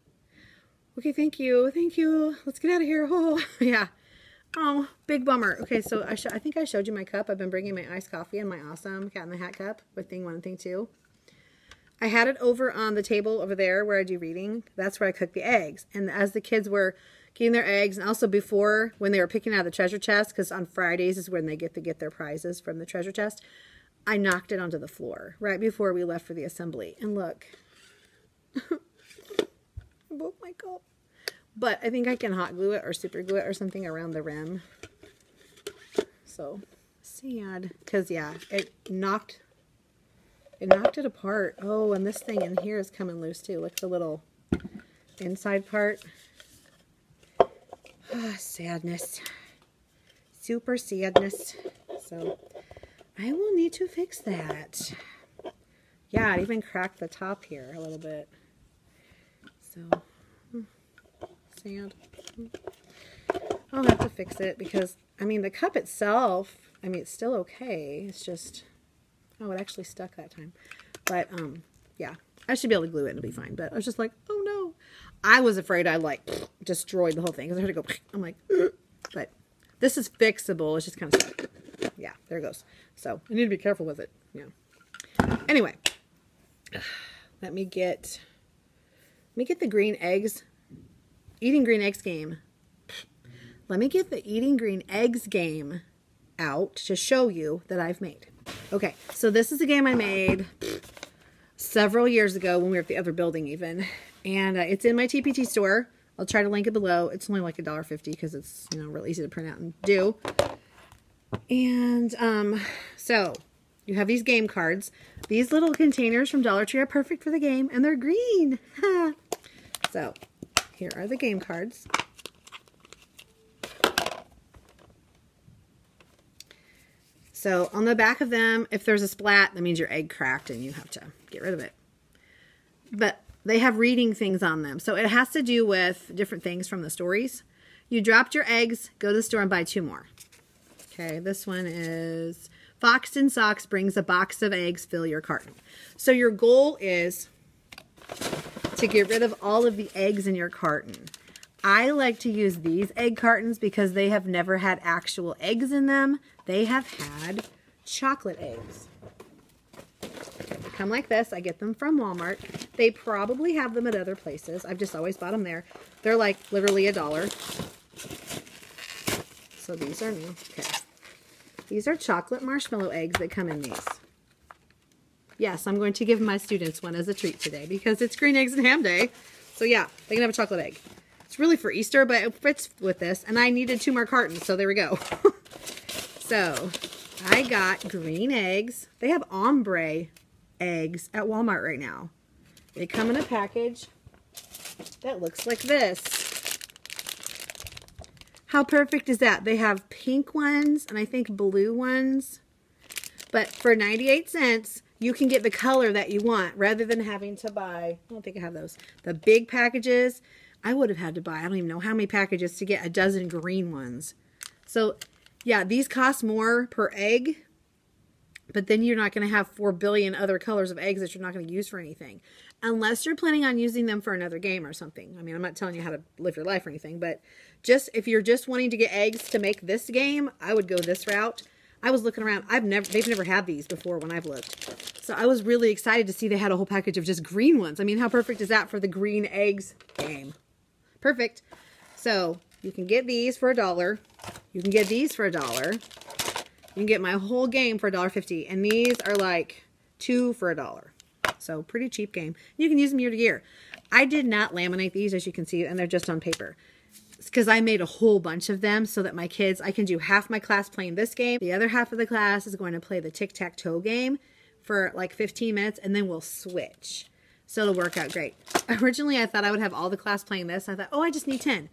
okay, thank you. Let's get out of here. Oh, yeah. Oh, big bummer. Okay, so I think I showed you my cup. I've been bringing my iced coffee in my awesome Cat in the Hat cup with thing 1 and thing 2. I had it over on the table over there where I do reading. That's where I cook the eggs. And as the kids were getting their eggs, and also before when they were picking out of the treasure chest, because on Fridays is when they get to get their prizes from the treasure chest, I knocked it onto the floor right before we left for the assembly. And look, I broke my cup. But I think I can hot glue it or super glue it or something around the rim. So sad. Because yeah, it knocked it apart. Oh, and this thing in here is coming loose too. Look, the little inside part. Oh, sadness. Super sadness. So I will need to fix that. Yeah, it even cracked the top here a little bit. So sad. I'll have to fix it because, I mean, the cup itself, I mean, it's still okay. It's just, oh, it actually stuck that time. But, yeah, I should be able to glue it and it'll be fine. But I was just like, oh no. I was afraid I like destroyed the whole thing because I had to go, I'm like, but this is fixable. It's just kind of stuck. Yeah, there it goes. So I need to be careful with it. Yeah. Anyway, let me get the green eggs. Eating green eggs game. Let me get the eating green eggs game out to show you that I've made. Okay, so this is a game I made several years ago when we were at the other building even. And it's in my TpT store. I'll try to link it below. It's only like $1.50 because it's, you know, real easy to print out and do. And so you have these game cards. These little containers from Dollar Tree are perfect for the game, and they're green. So here are the game cards. So on the back of them, if there's a splat, that means your egg cracked and you have to get rid of it. But they have reading things on them. So it has to do with different things from the stories. You dropped your eggs, go to the store and buy 2 more. Okay, this one is Fox in Socks brings a box of eggs, fill your carton. So your goal is to get rid of all of the eggs in your carton. I like to use these egg cartons because they have never had actual eggs in them. They have had chocolate eggs. They come like this. I get them from Walmart. They probably have them at other places. I've just always bought them there. They're like literally $1. So these are new. Okay. These are chocolate marshmallow eggs that come in these. Yes, I'm going to give my students one as a treat today because it's Green Eggs and Ham Day. So yeah, they can have a chocolate egg. It's really for Easter, but it fits with this. And I needed 2 more cartons, so there we go. So I got green eggs. They have ombre eggs at Walmart right now. They come in a package that looks like this. How perfect is that? They have pink ones and I think blue ones. But for 98 cents, you can get the color that you want rather than having to buy, I don't think I have those, the big packages. I would have had to buy, I don't even know how many packages to get a dozen green ones. So yeah, these cost more per egg But then you're not going to have 4 billion other colors of eggs that you're not going to use for anything. Unless you're planning on using them for another game or something. I mean, I'm not telling you how to live your life or anything. But just if you're just wanting to get eggs to make this game, I would go this route. I was looking around. They've never had these before when I've looked. So I was really excited to see they had a whole package of just green ones. I mean, how perfect is that for the green eggs game? Perfect. So you can get these for $1. You can get these for $1. You can get my whole game for $1.50. And these are like 2 for $1. So pretty cheap game. You can use them year to year. I did not laminate these, as you can see, and they're just on paper. It's because I made a whole bunch of them so that my kids, I can do half my class playing this game. The other half of the class is going to play the Tic Tac Toe game for like 15 minutes, and then we'll switch. So it'll work out great. Originally, I thought I would have all the class playing this. I thought, oh, I just need 10.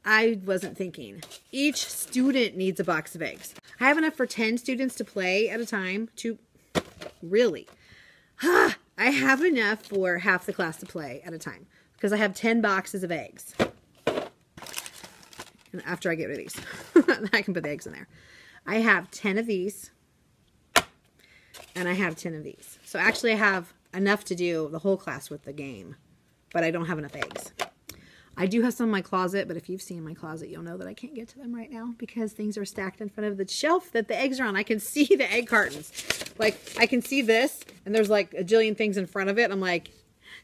I wasn't thinking. Each student needs a box of eggs. I have enough for 10 students to play at a time. Really? I have enough for half the class to play at a time because I have 10 boxes of eggs. And after I get rid of these, I can put the eggs in there. I have 10 of these and I have 10 of these. So actually I have enough to do the whole class with the game, but I don't have enough eggs. I do have some in my closet, but if you've seen my closet, you'll know that I can't get to them right now because things are stacked in front of the shelf that the eggs are on. I can see the egg cartons. Like, I can see this, and there's like a jillion things in front of it. I'm like,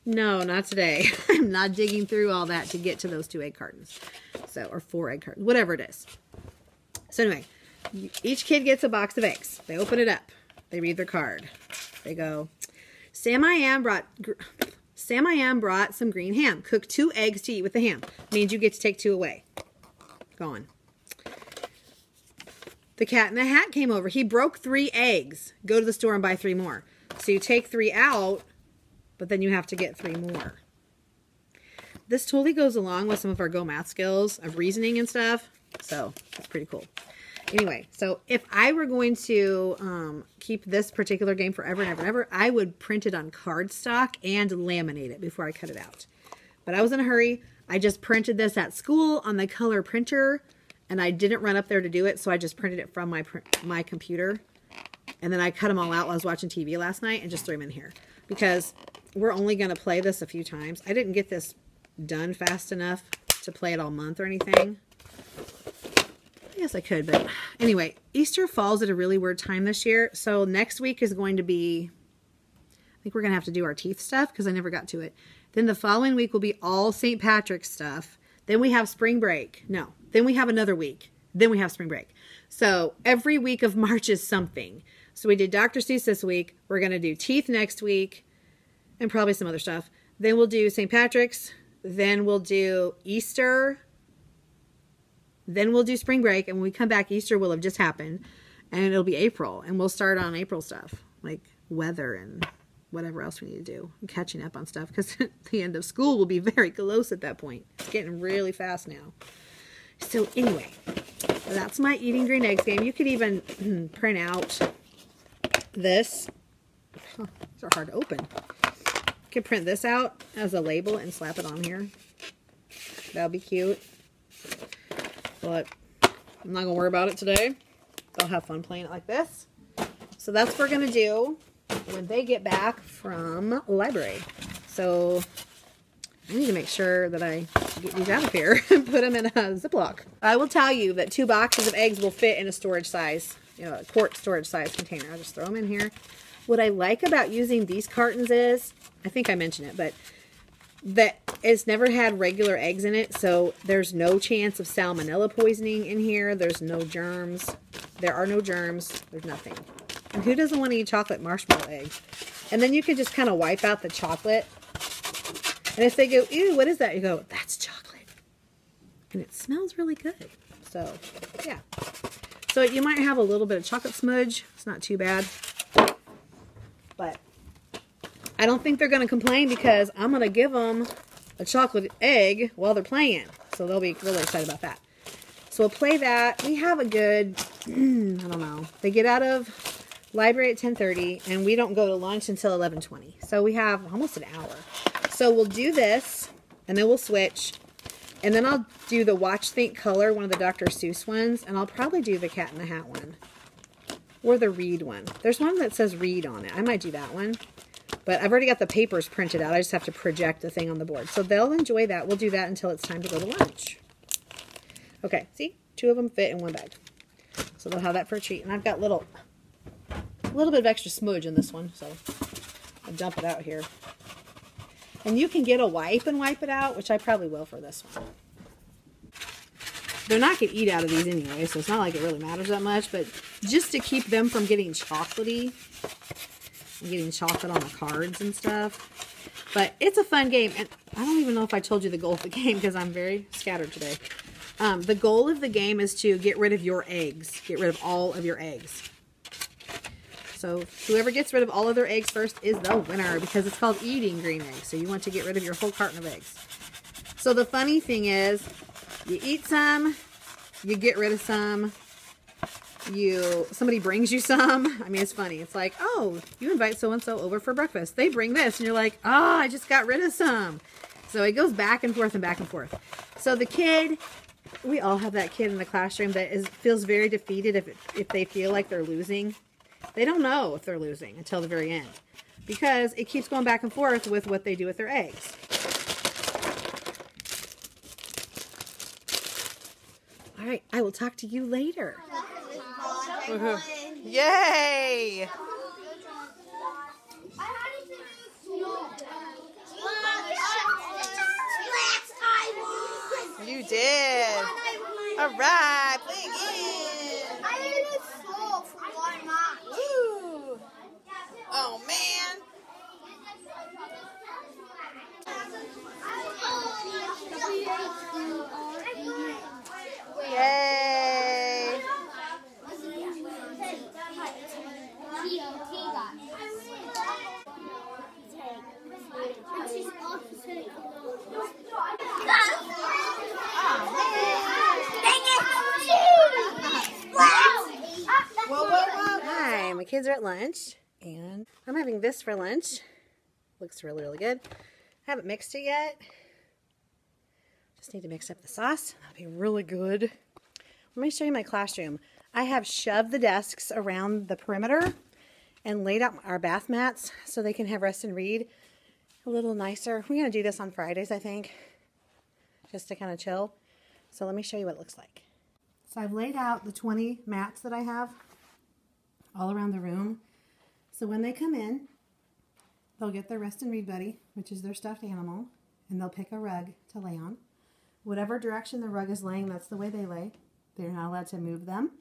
no, not today. I'm not digging through all that to get to those 2 egg cartons. So, or 4 egg cartons, whatever it is. So anyway, each kid gets a box of eggs. They open it up. They read their card. They go, Sam I Am brought some green ham. Cook 2 eggs to eat with the ham. Means you get to take 2 away. Gone. The Cat in the Hat came over. He broke 3 eggs. Go to the store and buy 3 more. So you take 3 out, but then you have to get 3 more. This totally goes along with some of our Go Math skills of reasoning and stuff. So that's pretty cool. Anyway, so if I were going to keep this particular game forever and ever and ever, I would print it on cardstock and laminate it before I cut it out. But I was in a hurry. I just printed this at school on the color printer, and I didn't run up there to do it, so I just printed it from my computer. And then I cut them all out while I was watching TV last night and just threw them in here. Because we're only going to play this a few times. I didn't get this done fast enough to play it all month or anything. Yes, I could, but anyway, Easter falls at a really weird time this year. So next week is going to be, I think we're going to have to do our teeth stuff because I never got to it. Then the following week will be all St. Patrick's stuff. Then we have spring break. No, then we have another week. Then we have spring break. So every week of March is something. So we did Dr. Seuss this week. We're going to do teeth next week and probably some other stuff. Then we'll do St. Patrick's. Then we'll do Easter. Then we'll do spring break, and when we come back, Easter will have just happened, and it'll be April, and we'll start on April stuff, like weather and whatever else we need to do, and catching up on stuff, because the end of school will be very close at that point. It's getting really fast now. So anyway, that's my eating green eggs game. You could even print out this. Oh, these are hard to open. You could print this out as a label and slap it on here. That'll be cute. But I'm not going to worry about it today. I'll have fun playing it like this. So that's what we're going to do when they get back from library. So I need to make sure that I get these out of here and put them in a Ziploc. I will tell you that 2 boxes of eggs will fit in a storage size, a quart storage size container. I'll just throw them in here. What I like about using these cartons is, I think I mentioned it, but that it's never had regular eggs in it, so there's no chance of salmonella poisoning in here. There's no germs. There are no germs. There's nothing. And who doesn't want to eat chocolate marshmallow eggs? And then you can just kind of wipe out the chocolate. And if they go, ew, what is that? You go, that's chocolate. And it smells really good. So, yeah. So you might have a little bit of chocolate smudge. It's not too bad. But I don't think they're going to complain because I'm going to give them a chocolate egg while they're playing. So they'll be really excited about that. So we'll play that. We have a good, I don't know. They get out of library at 10:30 and we don't go to lunch until 11:20. So we have almost an hour. So we'll do this and then we'll switch. And then I'll do the Watch, Think, Color, one of the Dr. Seuss ones. And I'll probably do the Cat in the Hat one. or the read one. There's one that says read on it. I might do that one. But I've already got the papers printed out. I just have to project the thing on the board. So they'll enjoy that. We'll do that until it's time to go to lunch. Okay, see? 2 of them fit in one bag. So they'll have that for a treat. And I've got a little bit of extra smudge in this one. So I'll dump it out here. And you can get a wipe and wipe it out, which I probably will for this one. They're not going to eat out of these anyway, so it's not like it really matters that much. But just to keep them from getting chocolatey, and getting chocolate on the cards and stuff. But it's a fun game. And I don't even know if I told you the goal of the game because I'm very scattered today. The goal of the game is to get rid of your eggs. Get rid of all of your eggs. So whoever gets rid of all of their eggs first is the winner because it's called eating green eggs. So you want to get rid of your whole carton of eggs. So the funny thing is, you eat some, you get rid of some, somebody brings you some. I mean, it's funny. It's like, oh, you invite so-and-so over for breakfast. They bring this, and you're like, oh, I just got rid of some. So it goes back and forth and back and forth. So the kid, we all have that kid in the classroom that feels very defeated if they feel like they're losing. They don't know if they're losing until the very end because it keeps going back and forth with what they do with their eggs. All right, I will talk to you later. Yay! You did. All right, play again. Woo. Oh man. Yay. Hi, my kids are at lunch, and I'm having this for lunch. Looks really, really good. I haven't mixed it yet. Just need to mix up the sauce. That'll be really good. Let me show you my classroom. I have shoved the desks around the perimeter and laid out our bath mats so they can have rest and read a little nicer. We're going to do this on Fridays, I think, just to kind of chill. So let me show you what it looks like. So I've laid out the 20 mats that I have all around the room. So when they come in, they'll get their rest and read buddy, which is their stuffed animal, and they'll pick a rug to lay on. Whatever direction the rug is laying, that's the way they lay. They're not allowed to move them.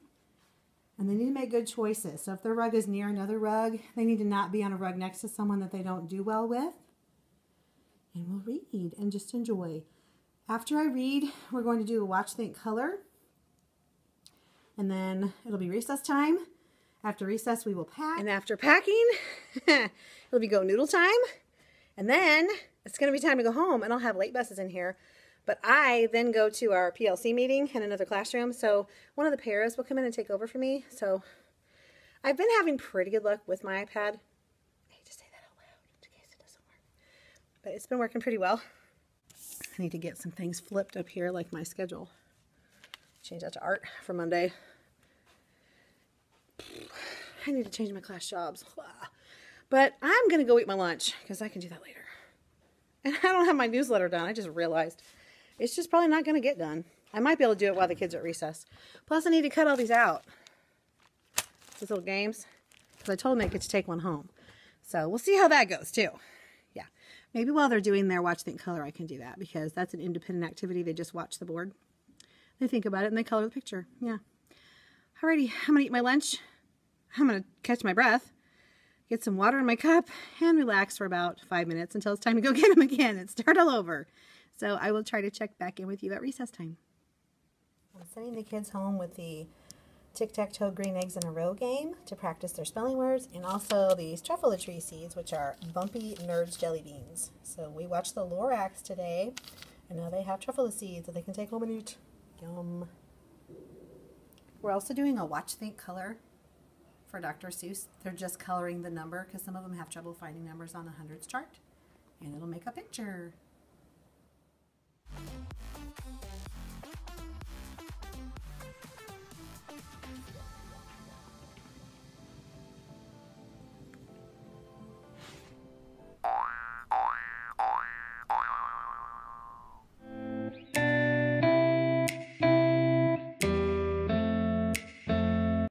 And they need to make good choices. So if their rug is near another rug, they need to not be on a rug next to someone that they don't do well with. And we'll read and just enjoy. After I read, we're going to do a watch, think, color. And then it'll be recess time. After recess, we will pack. And after packing, it'll be go noodle time. And then it's going to be time to go home. And I'll have late buses in here. But I then go to our PLC meeting in another classroom. So one of the paras will come in and take over for me. So I've been having pretty good luck with my iPad. I hate to say that out loud in case it doesn't work. But it's been working pretty well. I need to get some things flipped up here like my schedule. Change that to art for Monday. I need to change my class jobs. But I'm going to go eat my lunch because I can do that later. And I don't have my newsletter done. I just realized. It's just probably not going to get done. I might be able to do it while the kids are at recess. Plus, I need to cut all these out. These little games. Because I told them they get to take one home. So we'll see how that goes, too. Yeah. Maybe while they're doing their watch, think, color, I can do that. Because that's an independent activity. They just watch the board. They think about it and they color the picture. Yeah. Alrighty. I'm going to eat my lunch. I'm going to catch my breath. Get some water in my cup. And relax for about 5 minutes until it's time to go get them again and start all over. So I will try to check back in with you at recess time. I'm sending the kids home with the Tic Tac Toe green eggs in a row game to practice their spelling words, and also these truffle tree seeds, which are bumpy nerds jelly beans. So we watched the Lorax today, and now they have truffle seeds that they can take home and eat. Yum. We're also doing a watch, think, color for Dr. Seuss. They're just coloring the number because some of them have trouble finding numbers on the hundreds chart, and it'll make a picture.